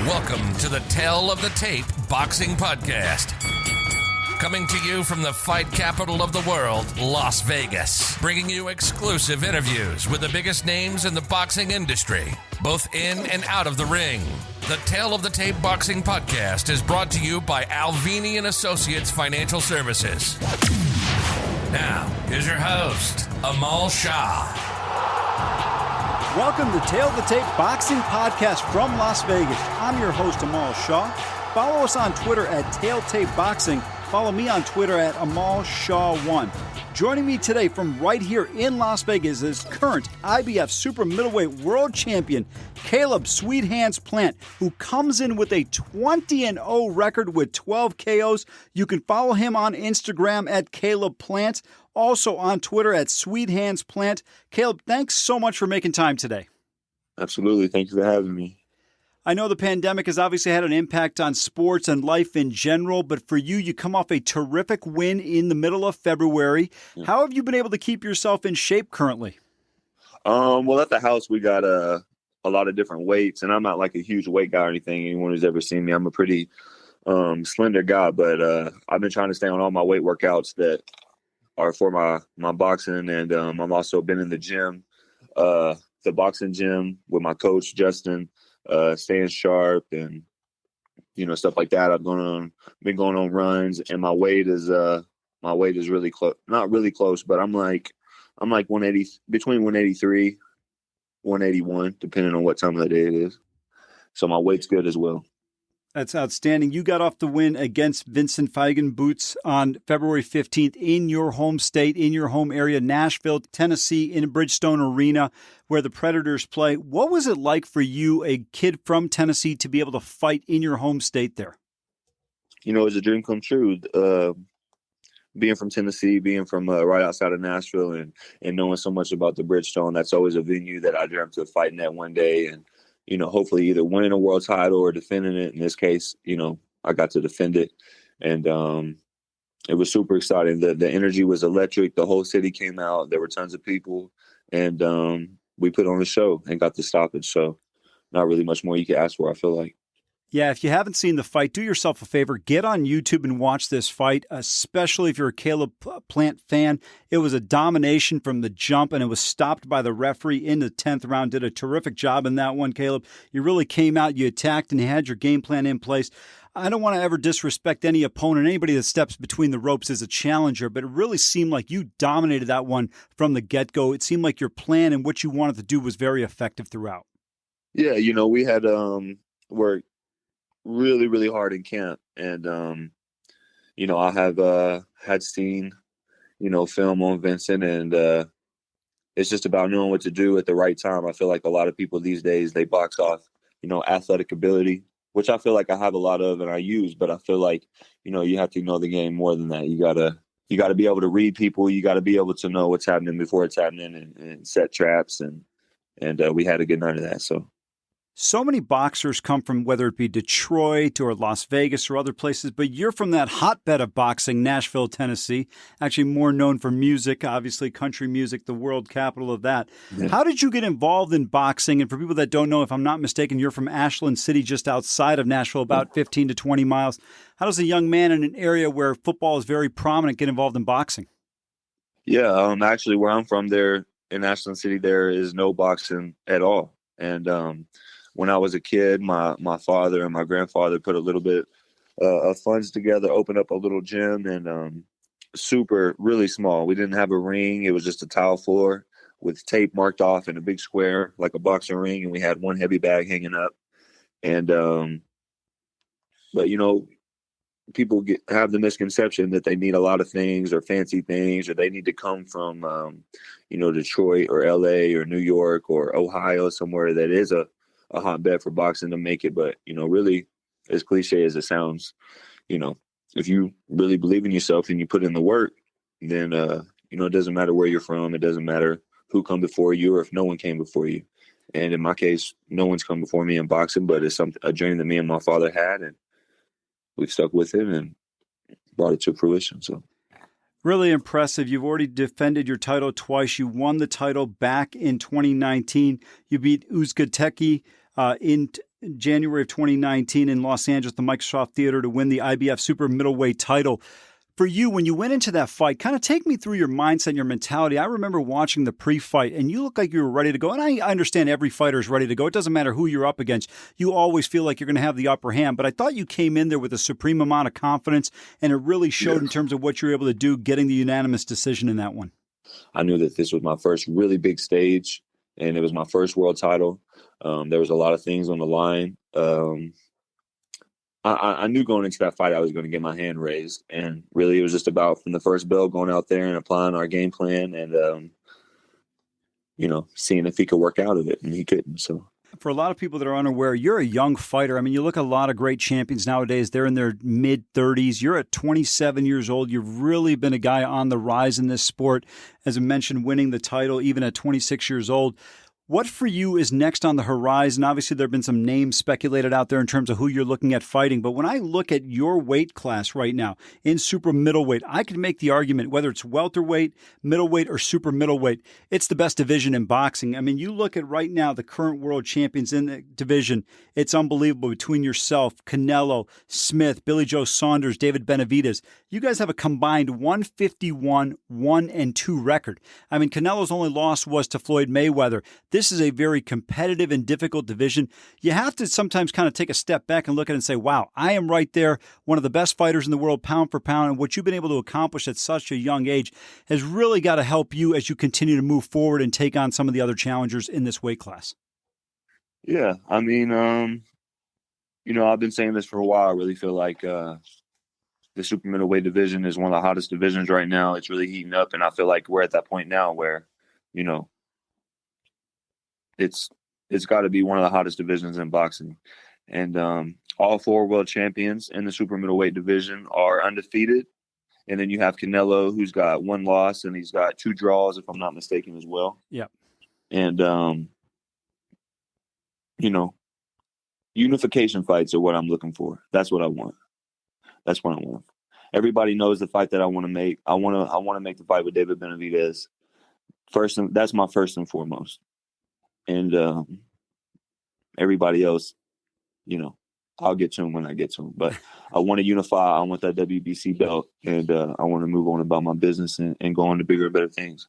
Welcome to the Tale of the Tape Boxing Podcast. Coming to you from the fight capital of the world, Las Vegas. Bringing you exclusive interviews with the biggest names in the boxing industry, both in and out of the ring. The Tale of the Tape Boxing Podcast is brought to you by Alvini Associates Financial Services. Now, here's your host, Amal Shah. Welcome to Tale of the Tape Boxing Podcast from Las Vegas. I'm your host, Amal Shah. Follow us on Twitter at TaleTapeBoxing. Follow me on Twitter at AmalShaw1. Joining me today from right here in Las Vegas is current IBF Super Middleweight World Champion Caleb Sweet Hands Plant, who comes in with a 20-0 record with 12 KOs. You can follow him on Instagram at Caleb Plant. Also on Twitter at Sweet Hands Plant. Caleb, thanks so much for making time today. Absolutely. Thank you for having me. I know the pandemic has obviously had an impact on sports and life in general, but for you, you come off a terrific win in the middle of February. Yeah. How have you been able to keep yourself in shape currently? Well, at the house, we got a lot of different weights, and I'm not like a huge weight guy or anything. Anyone who's ever seen me, I'm a pretty slender guy, but I've been trying to stay on all my weight workouts that are for my boxing, and I'm also been in the gym, the boxing gym with my coach, Justin, staying sharp and, stuff like that. I've been going on runs, and my weight is really close, not really close, but I'm like 180, between 183, 181, depending on what time of the day it is. So my weight's good as well. That's outstanding. You got off the win against Vincent Feigenbutz on February 15th in your home state, in your home area, Nashville, Tennessee, in Bridgestone Arena, where the Predators play. What was it like for you, a kid from Tennessee, to be able to fight in your home state there? It was a dream come true. Being from Tennessee, being from right outside of Nashville, and knowing so much about the Bridgestone, that's always a venue that I dreamt of fighting at one day, and hopefully either winning a world title or defending it. In this case, I got to defend it. And it was super exciting. The energy was electric. The whole city came out. There were tons of people. And we put on a show and got the stoppage. So not really much more you could ask for, I feel like. Yeah, if you haven't seen the fight, do yourself a favor. Get on YouTube and watch this fight, especially if you're a Caleb Plant fan. It was a domination from the jump, and it was stopped by the referee in the 10th round. Did a terrific job in that one, Caleb. You really came out, you attacked, and you had your game plan in place. I don't want to ever disrespect any opponent. Anybody that steps between the ropes is a challenger, but it really seemed like you dominated that one from the get-go. It seemed like your plan and what you wanted to do was very effective throughout. Yeah, we had worked really, really hard in camp. And, I have had seen, film on Vincent, and it's just about knowing what to do at the right time. I feel like a lot of people these days, they box off, athletic ability, which I feel like I have a lot of and I use, but I feel like, you have to know the game more than that. You gotta be able to read people. You got to be able to know what's happening before it's happening, and set traps. And we had a good night of that. So many boxers come from, whether it be Detroit or Las Vegas or other places, but you're from that hotbed of boxing, Nashville, Tennessee, actually more known for music, obviously country music, the world capital of that. Yeah. How did you get involved in boxing? And for people that don't know, if I'm not mistaken, you're from Ashland City, just outside of Nashville, about 15 to 20 miles. How does a young man in an area where football is very prominent get involved in boxing? Yeah, actually where I'm from there in Ashland City, there is no boxing at all. And when I was a kid, my father and my grandfather put a little bit of funds together, opened up a little gym, and really small. We didn't have a ring. It was just a tile floor with tape marked off in a big square, like a boxing ring, and we had one heavy bag hanging up. And but people have the misconception that they need a lot of things or fancy things, or they need to come from Detroit or LA or New York or Ohio, somewhere that is a hotbed for boxing to make it. But, really, as cliche as it sounds, if you really believe in yourself and you put in the work, then, it doesn't matter where you're from. It doesn't matter who come before you or if no one came before you. And in my case, no one's come before me in boxing, but it's a dream that me and my father had, and we've stuck with it and brought it to fruition. So really impressive. You've already defended your title twice. You won the title back in 2019. You beat Uzcategui in January of 2019 in Los Angeles, the Microsoft Theater, to win the IBF Super Middleweight title. For you, when you went into that fight, kind of take me through your mindset and your mentality. I remember watching the pre-fight, and you look like you were ready to go. And I understand every fighter is ready to go. It doesn't matter who you're up against. You always feel like you're going to have the upper hand. But I thought you came in there with a supreme amount of confidence, and it really showed in terms of what you were able to do, getting the unanimous decision in that one. I knew that this was my first really big stage, and it was my first world title. There was a lot of things on the line. I knew going into that fight I was going to get my hand raised, and really it was just about from the first bell going out there and applying our game plan and, seeing if he could work out of it, and he couldn't. So for a lot of people that are unaware, you're a young fighter. I mean, you look at a lot of great champions nowadays. They're in their mid-30s. You're at 27 years old. You've really been a guy on the rise in this sport. As I mentioned, winning the title even at 26 years old. What for you is next on the horizon? Obviously, there have been some names speculated out there in terms of who you're looking at fighting. But when I look at your weight class right now in super middleweight, I can make the argument, whether it's welterweight, middleweight, or super middleweight, it's the best division in boxing. I mean, you look at right now the current world champions in the division, it's unbelievable between yourself, Canelo, Smith, Billy Joe Saunders, David Benavidez. You guys have a combined 151-1-2 record. I mean, Canelo's only loss was to Floyd Mayweather. This is a very competitive and difficult division. You have to sometimes kind of take a step back and look at it and say, wow, I am right there, one of the best fighters in the world, pound for pound, and what you've been able to accomplish at such a young age has really got to help you as you continue to move forward and take on some of the other challengers in this weight class. Yeah, I mean, I've been saying this for a while. I really feel like the super middleweight division is one of the hottest divisions right now. It's really heating up, and I feel like we're at that point now where, it's got to be one of the hottest divisions in boxing. And all four world champions in the super middleweight division are undefeated. And then you have Canelo, who's got one loss, and he's got 2 draws, if I'm not mistaken, as well. Yeah. And, unification fights are what I'm looking for. That's what I want. That's what I want. Everybody knows the fight that I want to make. I want to make the fight with David Benavidez. That's my first and foremost. And everybody else, I'll get to him when I get to him. But I want to unify. I want that WBC belt, and I want to move on about my business and go on to bigger and better things.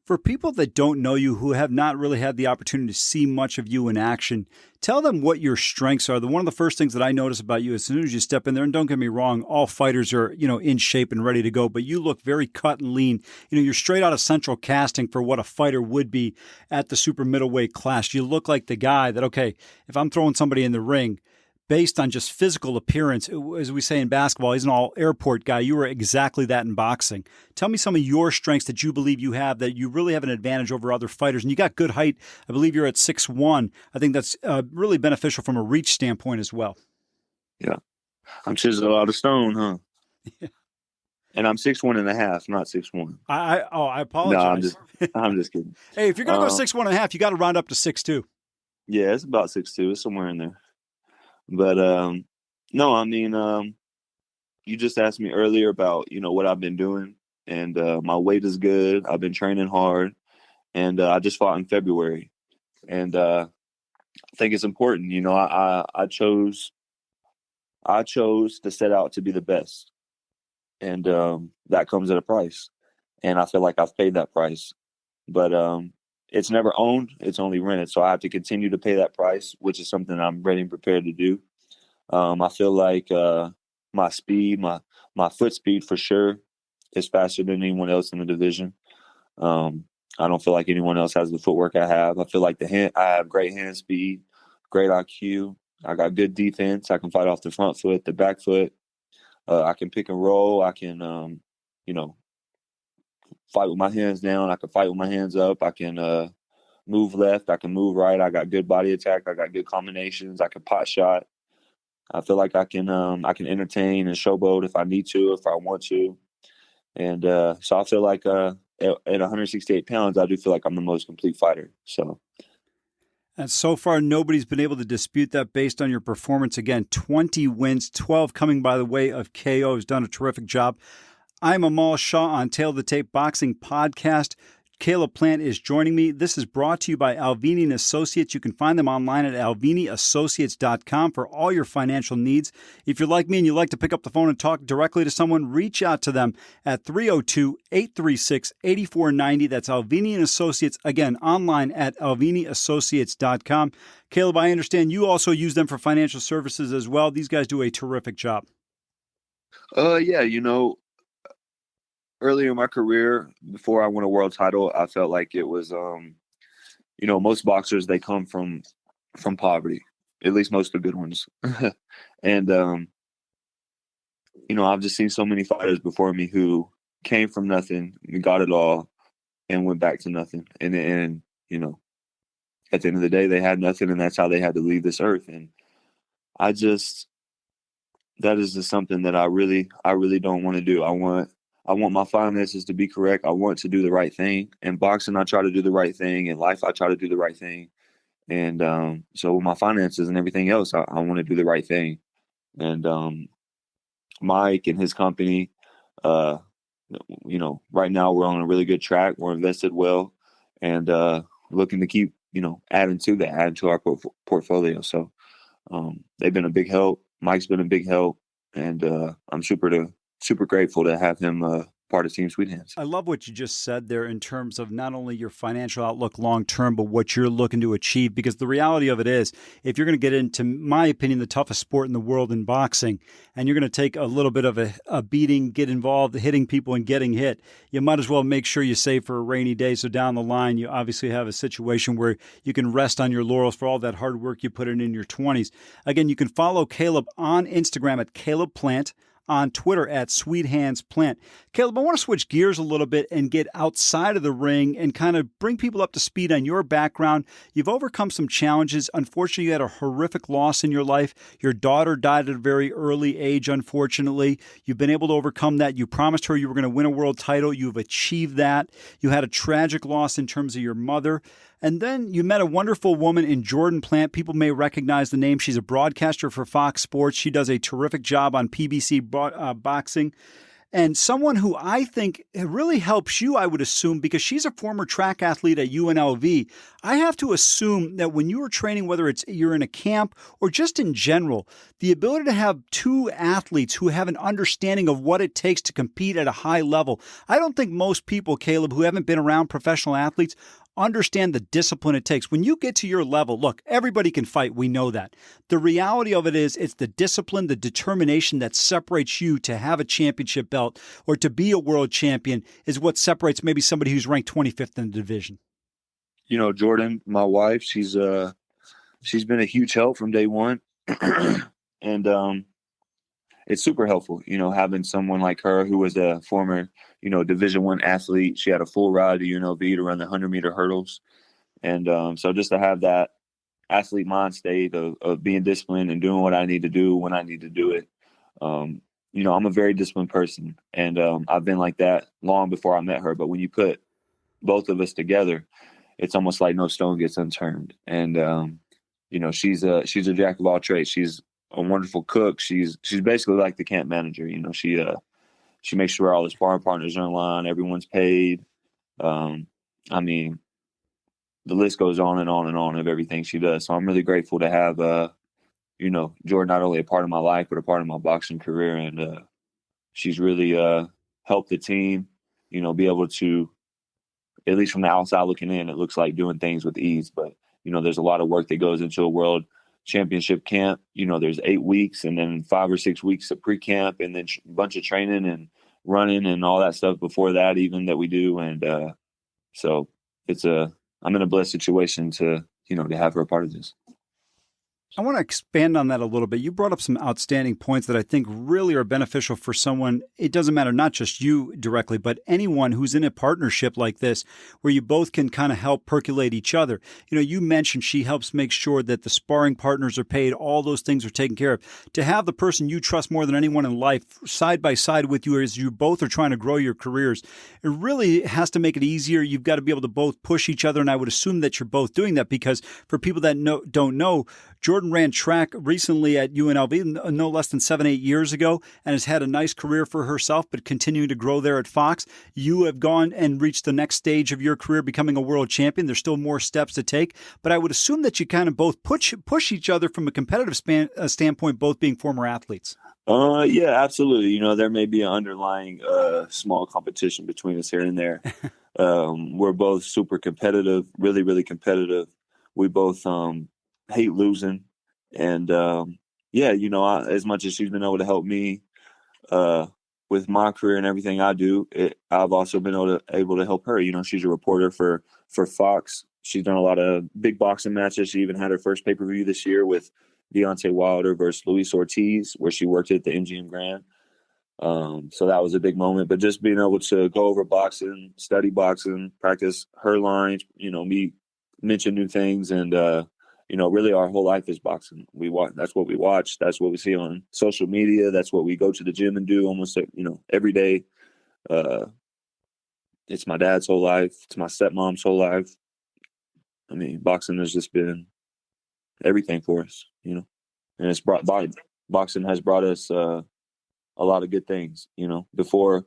For people that don't know you, who have not really had the opportunity to see much of you in action, tell them what your strengths are. One of the first things that I notice about you as soon as you step in there, and don't get me wrong, all fighters are, in shape and ready to go, but you look very cut and lean. You're straight out of central casting for what a fighter would be at the super middleweight class. You look like the guy that, okay, if I'm throwing somebody in the ring, based on just physical appearance, as we say in basketball, he's an all-airport guy. You were exactly that in boxing. Tell me some of your strengths that you believe you have, that you really have an advantage over other fighters. And you got good height. I believe you're at 6'1". I think that's really beneficial from a reach standpoint as well. Yeah. I'm chiseled out of stone, huh? Yeah. And I'm 6'1.5", not 6'1". I apologize. No, I'm just kidding. Hey, if you're going to go 6'1.5", you got to round up to 6'2". Yeah, it's about 6'2". It's somewhere in there. But, no, I mean, you just asked me earlier about, what I've been doing, and my weight is good. I've been training hard, and I just fought in February. And I think it's important, I chose to set out to be the best. And that comes at a price. And I feel like I've paid that price. But it's never owned, it's only rented. So I have to continue to pay that price, which is something I'm ready and prepared to do. I feel like my speed, my foot speed for sure is faster than anyone else in the division. I don't feel like anyone else has the footwork I have. I feel like I have great hand speed, great IQ. I got good defense. I can fight off the front foot, the back foot. I can pick and roll. I can, fight with my hands down. I can fight with my hands up. I can move left. I can move right. I got good body attack. I got good combinations. I can pot shot. I feel like I can entertain and showboat if I need to, if I want to. And so I feel like at 168 pounds, I do feel like I'm the most complete fighter. So. And so far, nobody's been able to dispute that based on your performance. Again, 20 wins, 12 coming by the way of KO. Has done a terrific job. I'm Amal Shaw on Tail of the Tape Boxing Podcast. Caleb Plant is joining me. This is brought to you by Alvini Associates. You can find them online at alviniassociates.com for all your financial needs. If you're like me and you like to pick up the phone and talk directly to someone, reach out to them at 302-836-8490. That's Alvini Associates, again, online at alviniassociates.com. Caleb, I understand you also use them for financial services as well. These guys do a terrific job. Yeah, earlier in my career, before I won a world title, I felt like it was, most boxers, they come from poverty, at least most of the good ones. And, I've just seen so many fighters before me who came from nothing, got it all, and went back to nothing. And at the end of the day, they had nothing, and that's how they had to leave this earth. And that is just something that I really don't want to do. I want my finances to be correct. I want to do the right thing. In boxing, I try to do the right thing. In life, I try to do the right thing. And so with my finances and everything else, I want to do the right thing. And Mike and his company, right now we're on a really good track. We're invested well and looking to keep, adding to our portfolio. So they've been a big help. Mike's been a big help. And I'm super grateful to have him part of Team Sweet Hands. I love what you just said there in terms of not only your financial outlook long term, but what you're looking to achieve. Because the reality of it is, if you're going to get into, my opinion, the toughest sport in the world in boxing, and you're going to take a little bit of a beating, get involved, hitting people and getting hit, you might as well make sure you save for a rainy day. So down the line, you obviously have a situation where you can rest on your laurels for all that hard work you put in your 20s. Again, you can follow Caleb on Instagram at Caleb Plant, on Twitter at Sweet Hands Plant. Caleb, I want to switch gears a little bit and get outside of the ring and kind of bring people up to speed on your background. You've overcome some challenges. Unfortunately, you had a horrific loss in your life. Your daughter died at a very early age, unfortunately. You've been able to overcome that. You promised her you were going to win a world title. You've achieved that. You had a tragic loss in terms of your mother. And then you met a wonderful woman in Jordan Plant. People may recognize the name. She's a broadcaster for Fox Sports. She does a terrific job on PBC boxing. And someone who I think really helps you, I would assume, because she's a former track athlete at UNLV. I have to assume that when you are training, whether it's you're in a camp or just in general, the ability to have two athletes who have an understanding of what it takes to compete at a high level. I don't think most people, Caleb, who haven't been around professional athletes, understand the discipline it takes. When you get to your level, look, everybody can fight. We know that. The reality of it is it's the discipline, the determination that separates you to have a championship belt or to be a world champion is what separates maybe somebody who's ranked 25th in the division. Jordan, my wife, she's been a huge help from day one. And it's super helpful, having someone like her who was a former, Division I athlete. She had a full ride to UNLV to run the 100-meter hurdles. And so just to have that athlete mind state of being disciplined and doing what I need to do when I need to do it. I'm a very disciplined person, and I've been like that long before I met her. But when you put both of us together, it's almost like no stone gets unturned. And, she's a jack of all trades. She's a wonderful cook. She's basically like the camp manager. She makes sure all the sparring partners are in line, everyone's paid. The list goes on and on and on of everything she does. So I'm really grateful to have, Jordan not only a part of my life, but a part of my boxing career. And she's really helped the team, be able to, at least from the outside looking in, it looks like doing things with ease. But, there's a lot of work that goes into a world championship camp. There's 8 weeks and then 5 or 6 weeks of pre-camp and then a bunch of training and running and all that stuff before that even that we do. And so I'm in a blessed situation to have her a part of this. I want to expand on that a little bit. You brought up some outstanding points that I think really are beneficial for someone. It doesn't matter, not just you directly, but anyone who's in a partnership like this, where you both can kind of help percolate each other. You mentioned she helps make sure that the sparring partners are paid, all those things are taken care of. To have the person you trust more than anyone in life side by side with you as you both are trying to grow your careers, it really has to make it easier. You've got to be able to both push each other, and I would assume that you're both doing that because for people that don't know, Jordan Jordan ran track recently at UNLV, no less than 7-8 years ago, and has had a nice career for herself, but continuing to grow there at Fox. You have gone and reached the next stage of your career, becoming a world champion. There's still more steps to take, but I would assume that you kind of both push each other from a competitive standpoint, both being former athletes. Yeah, absolutely. You know, there may be an underlying small competition between us here and there. We're both super competitive, really, really competitive. We both hate losing. And, as much as she's been able to help me with my career and everything I do, I've also been able to help her. You know, she's a reporter for Fox. She's done a lot of big boxing matches. She even had her first pay-per-view this year with Deontay Wilder versus Luis Ortiz, where she worked at the MGM Grand. So that was a big moment. But just being able to go over boxing, study boxing, practice her lines, me mention new things, and really our whole life is boxing. That's what we watch. That's what we see on social media. That's what we go to the gym and do almost every day. It's my dad's whole life. It's my stepmom's whole life. I mean, boxing has just been everything for us, and it's boxing has brought us a lot of good things. Before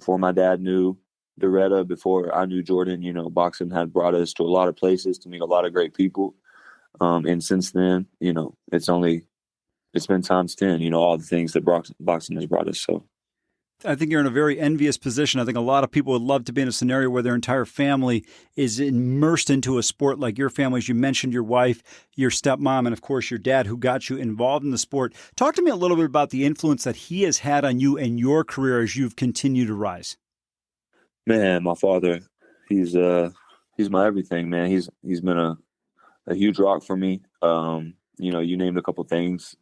my dad knew Doretta, before I knew Jordan, boxing had brought us to a lot of places to meet a lot of great people. And since then, it's been times 10, all the things that boxing has brought us. So I think you're in a very envious position. I think a lot of people would love to be in a scenario where their entire family is immersed into a sport like your family. As you mentioned, your wife, your stepmom, and of course your dad, who got you involved in the sport. Talk to me a little bit about the influence that he has had on you and your career as you've continued to rise. Man, my father, he's my everything, man. He's been a huge rock for me. You named a couple things,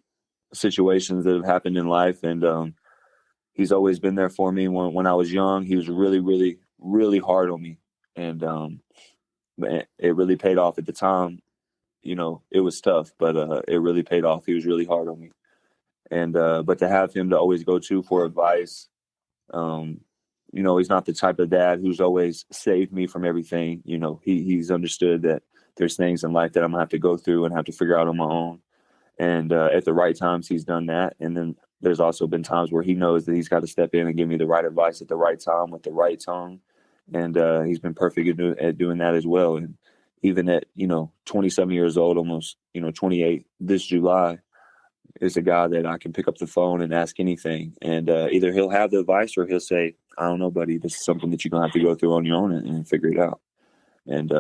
situations that have happened in life, and he's always been there for me. When I was young, he was really, really, really hard on me. And it really paid off at the time. It was tough, but it really paid off. He was really hard on me. And but to have him to always go to for advice, he's not the type of dad who's always saved me from everything. He's understood that there's things in life that I'm going to have to go through and have to figure out on my own. And at the right times, he's done that. And then there's also been times where he knows that he's got to step in and give me the right advice at the right time with the right tone. And he's been perfect at doing that as well. And even at, 27 years old, almost, 28 this July, is a guy that I can pick up the phone and ask anything. And either he'll have the advice or he'll say, I don't know, buddy, this is something that you're going to have to go through on your own and figure it out. And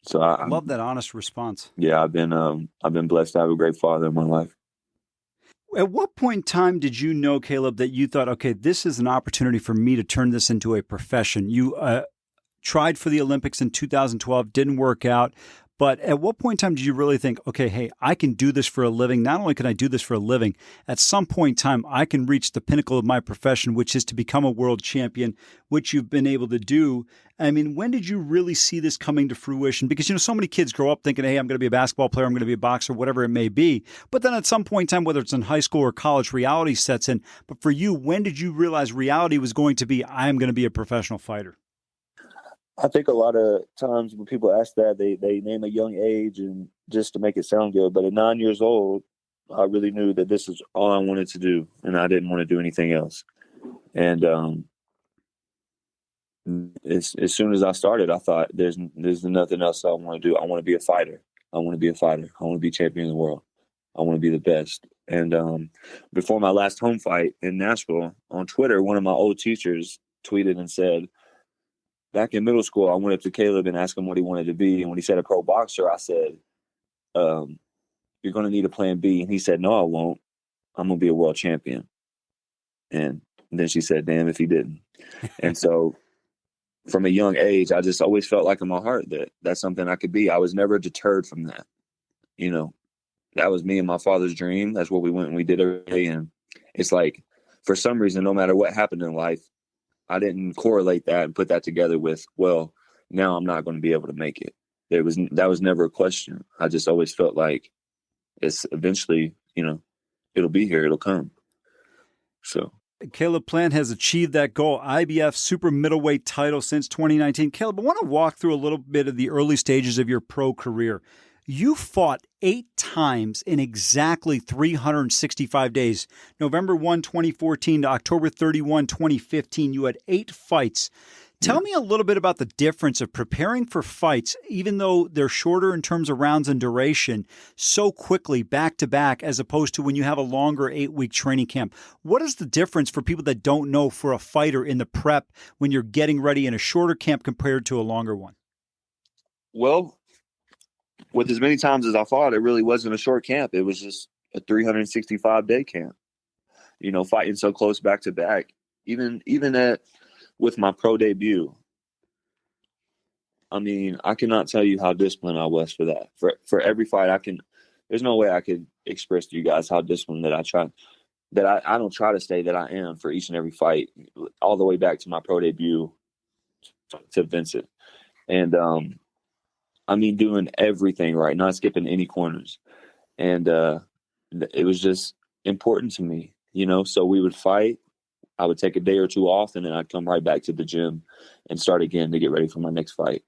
so I love that honest response. Yeah, I've been blessed to have a great father in my life. At what point in time did you know, Caleb, that you thought, okay, this is an opportunity for me to turn this into a profession? You tried for the Olympics in 2012, didn't work out. But at what point in time did you really think, okay, hey, I can do this for a living. Not only can I do this for a living, at some point in time, I can reach the pinnacle of my profession, which is to become a world champion, which you've been able to do. I mean, when did you really see this coming to fruition? Because, so many kids grow up thinking, hey, I'm going to be a basketball player, I'm going to be a boxer, whatever it may be. But then at some point in time, whether it's in high school or college, reality sets in. But for you, when did you realize reality was going to be, I am going to be a professional fighter? I think a lot of times when people ask that, they name a young age and just to make it sound good. But at 9 years old, I really knew that this is all I wanted to do, and I didn't want to do anything else. And as soon as I started, I thought there's nothing else I want to do. I want to be a fighter. I want to be a fighter. I want to be champion of the world. I want to be the best. And before my last home fight in Nashville, on Twitter, one of my old teachers tweeted and said, back in middle school, I went up to Caleb and asked him what he wanted to be. And when he said a pro boxer, I said, you're going to need a plan B. And he said, no, I won't. I'm going to be a world champion. And then she said, damn if he didn't. And so from a young age, I just always felt like in my heart that that's something I could be. I was never deterred from that. That was me and my father's dream. That's what we went and we did every day. And it's like, for some reason, no matter what happened in life, I didn't correlate that and put that together with, well, now I'm not going to be able to make it. That was never a question. I just always felt like it's eventually, it'll be here, it'll come. So Caleb Plant has achieved that goal, IBF super middleweight title since 2019. Caleb, I want to walk through a little bit of the early stages of your pro career. You fought 8 times in exactly 365 days. November 1, 2014 to October 31, 2015, you had 8 fights. Tell me a little bit about the difference of preparing for fights, even though they're shorter in terms of rounds and duration, so quickly back to back, as opposed to when you have a longer 8-week training camp. What is the difference for people that don't know for a fighter in the prep when you're getting ready in a shorter camp compared to a longer one? Well, with as many times as I fought, it really wasn't a short camp. It was just a 365-day camp, fighting so close back to back. Even with my pro debut, I mean, I cannot tell you how disciplined I was for that. For every fight, there's no way I could express to you guys how disciplined I don't try to stay that I am for each and every fight, all the way back to my pro debut to Vincent. And, doing everything right, not skipping any corners. And it was just important to me, so we would fight. I would take a day or two off, and then I'd come right back to the gym and start again to get ready for my next fight.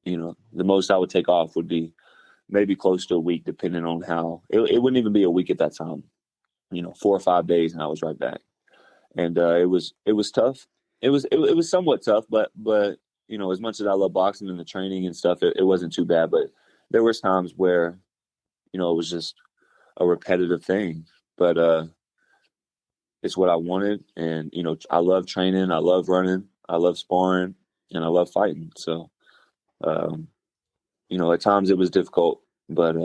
The most I would take off would be maybe close to a week, depending on how it wouldn't even be a week at that time, 4 or 5 days, and I was right back. And it was tough. It was somewhat tough, but as much as I love boxing and the training and stuff, it wasn't too bad. But there was times where, it was just a repetitive thing. But it's what I wanted. And, I love training. I love running. I love sparring. And I love fighting. So, at times it was difficult, but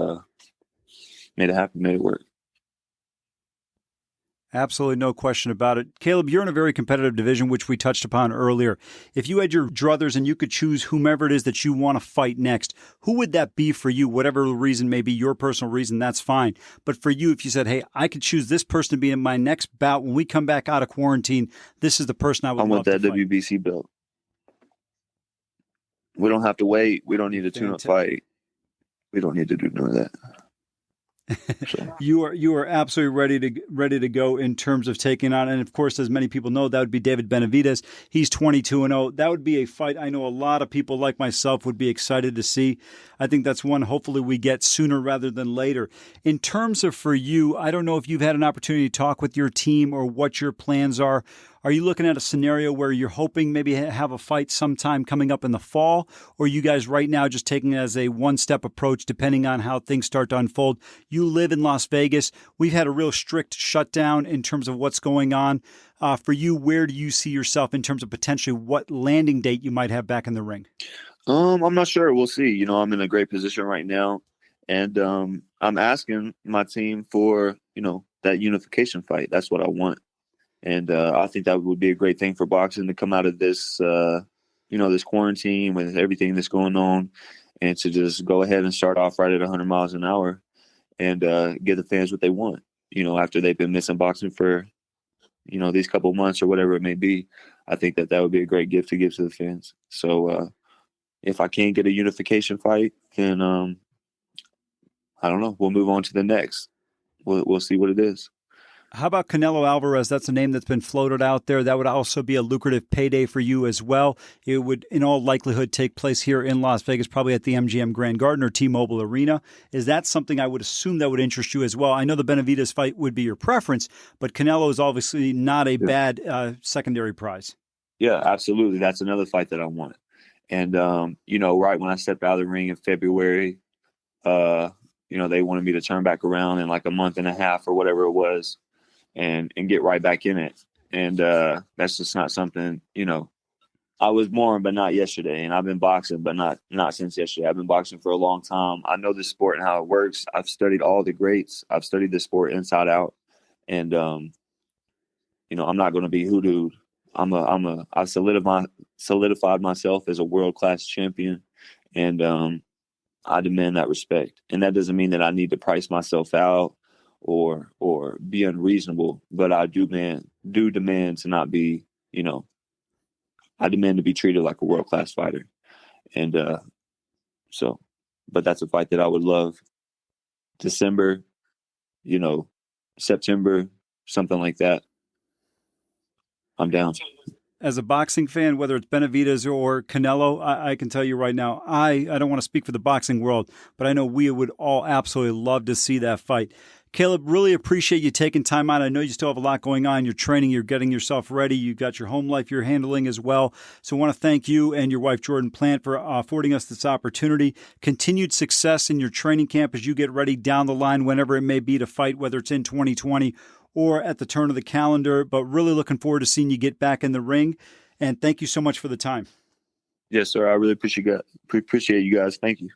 made it happen, made it work. Absolutely no question about it. Caleb, you're in a very competitive division, which we touched upon earlier. If you had your druthers and you could choose whomever it is that you want to fight next, who would that be for you? Whatever the reason may be, your personal reason, that's fine. But for you, if you said, hey, I could choose this person to be in my next bout when we come back out of quarantine, this is the person I would love to fight. I want that WBC belt. We don't have to wait. We don't need a tune-up fight. We don't need to do none of that. You are absolutely ready to go in terms of taking on, and of course, as many people know, that would be David Benavidez. He's 22-0. That would be a fight I know a lot of people like myself would be excited to see. I think that's one hopefully we get sooner rather than later. In terms of for you, I don't know if you've had an opportunity to talk with your team or what your plans are. Are you looking at a scenario where you're hoping maybe have a fight sometime coming up in the fall, or are you guys right now just taking it as a one-step approach depending on how things start to unfold? You live in Las Vegas. We've had a real strict shutdown in terms of what's going on. For you, where do you see yourself in terms of potentially what landing date you might have back in the ring? I'm not sure. We'll see. I'm in a great position right now, and I'm asking my team for, that unification fight. That's what I want. And I think that would be a great thing for boxing to come out of this, this quarantine with everything that's going on, and to just go ahead and start off right at 100 miles an hour and give the fans what they want, after they've been missing boxing for, these couple of months or whatever it may be. I think that would be a great gift to give to the fans. So if I can't get a unification fight, then I don't know. We'll move on to the next. We'll see what it is. How about Canelo Alvarez? That's a name that's been floated out there. That would also be a lucrative payday for you as well. It would, in all likelihood, take place here in Las Vegas, probably at the MGM Grand Garden or T-Mobile Arena. Is that something I would assume that would interest you as well? I know the Benavidez fight would be your preference, but Canelo is obviously not a bad secondary prize. Yeah, absolutely. That's another fight that I want. And, right when I stepped out of the ring in February, they wanted me to turn back around in like a month and a half or whatever it was. And get right back in it. And that's just not something, I was born, but not yesterday. And I've been boxing, but not since yesterday. I've been boxing for a long time. I know the sport and how it works. I've studied all the greats. I've studied the sport inside out. And, I'm not going to be hoodooed. I've solidified myself as a world-class champion. And I demand that respect. And that doesn't mean that I need to price myself out or be unreasonable, but I do demand to not be, I demand to be treated like a world-class fighter. And but that's a fight that I would love. December, September, something like that. I'm down. as a boxing fan, whether it's Benavidez or Canelo, I can tell you right now, I don't want to speak for the boxing world, but I know we would all absolutely love to see that fight. Caleb, really appreciate you taking time out. I know you still have a lot going on. You're training, you're getting yourself ready. You've got your home life you're handling as well. So I want to thank you and your wife, Jordan Plant, for affording us this opportunity. Continued success in your training camp as you get ready down the line, whenever it may be to fight, whether it's in 2020 or at the turn of the calendar. But really looking forward to seeing you get back in the ring. And thank you so much for the time. Yes, sir. I really appreciate you guys. Thank you.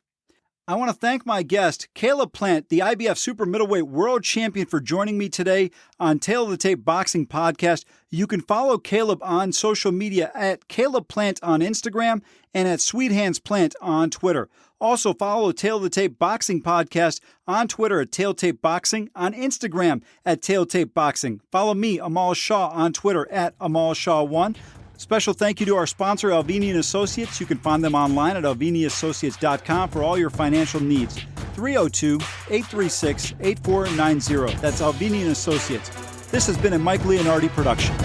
I want to thank my guest, Caleb Plant, the IBF Super Middleweight World Champion, for joining me today on Tail of the Tape Boxing Podcast. You can follow Caleb on social media at Caleb Plant on Instagram and at Sweet Hands Plant on Twitter. Also follow Tail of the Tape Boxing Podcast on Twitter at Tail Tape Boxing, on Instagram at Tail Tape Boxing. Follow me, Amal Shaw, on Twitter at Amal Shaw1. Special thank you to our sponsor, Alvini Associates. You can find them online at alviniassociates.com for all your financial needs. 302-836-8490. That's Alvini Associates. This has been a Mike Leonardi production.